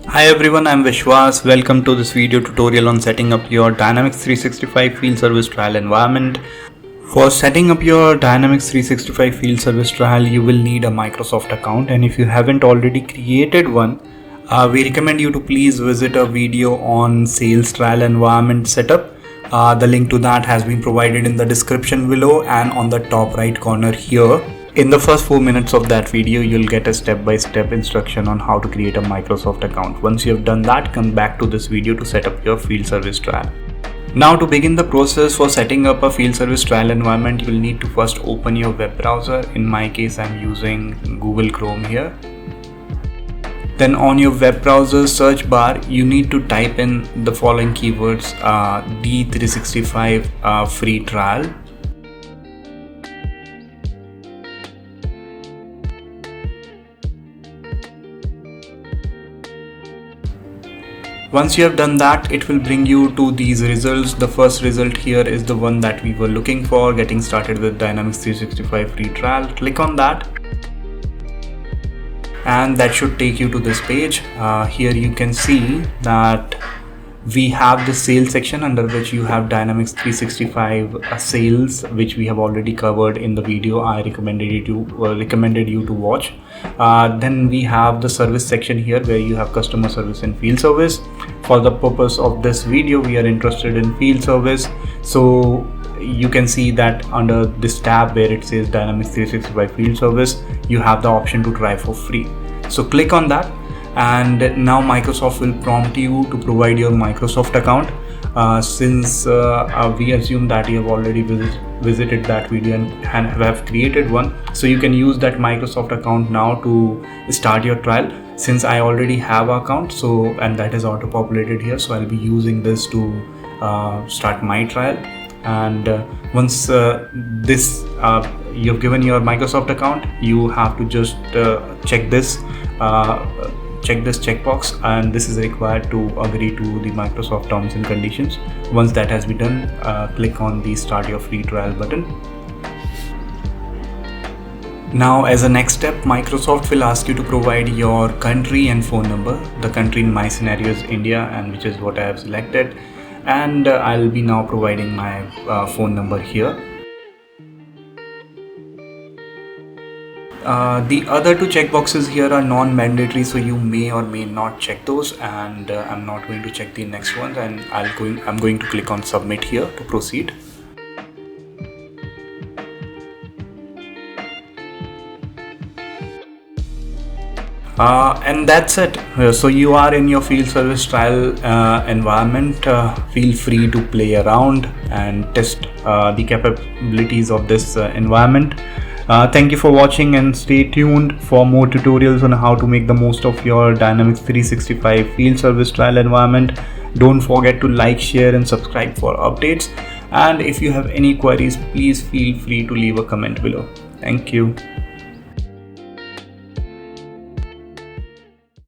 Hi everyone, I'm Vishwas. Welcome to this video tutorial on setting up your Dynamics 365 field service trial environment. For setting up your Dynamics 365 field service trial, you will need a Microsoft account, and if you haven't already created one, we recommend you to please visit a video on sales trial environment setup. The link to that has been provided in the description below and on the top right corner here. In the first 4 minutes of that video, you'll get a step-by-step instruction on how to create a Microsoft account. Once you have done that, come back to this video to set up your field service trial. Now, to begin the process for setting up a field service trial environment, you will need to first open your web browser. In my case, I'm using Google Chrome here. Then on your web browser search bar, you need to type in the following keywords: D365 free trial. Once you have done that, it will bring you to these results. The first result here is the one that we were looking for, getting started with Dynamics 365 free trial. Click on that and that should take you to this page. Here you can see that we have the sales section under which you have Dynamics 365 sales, which we have already covered in the video I recommended you to watch. Then we have the service section here where you have customer service and field service. For the purpose of this video, we are interested in field service, so you can see that under this tab where it says Dynamics 365 field service, you have the option to try for free. So click on that, and now Microsoft will prompt you to provide your Microsoft account. Since we assume that you have already visited that video and have created one, so you can use that Microsoft account now to start your trial. Since I already have an account, and that is auto populated here, so I'll be using this to start my trial. And once you've given your Microsoft account, you have to just check this checkbox, and this is required to agree to the Microsoft terms and conditions. Once that has been done, click on the start your free trial button. Now, as a next step, Microsoft will ask you to provide your country and phone number. The country in my scenario is India, and which is what I have selected, and I'll be now providing my phone number here. The other two checkboxes here are non-mandatory, so you may or may not check those, and I'm not going to check the next ones, and I'm going to click on submit here to proceed. And that's it. So you are in your field service trial environment. Feel free to play around and test the capabilities of this environment. Thank you for watching, and stay tuned for more tutorials on how to make the most of your Dynamics 365 field service trial environment. Don't forget to like, share and subscribe for updates. And if you have any queries, please feel free to leave a comment below. Thank you.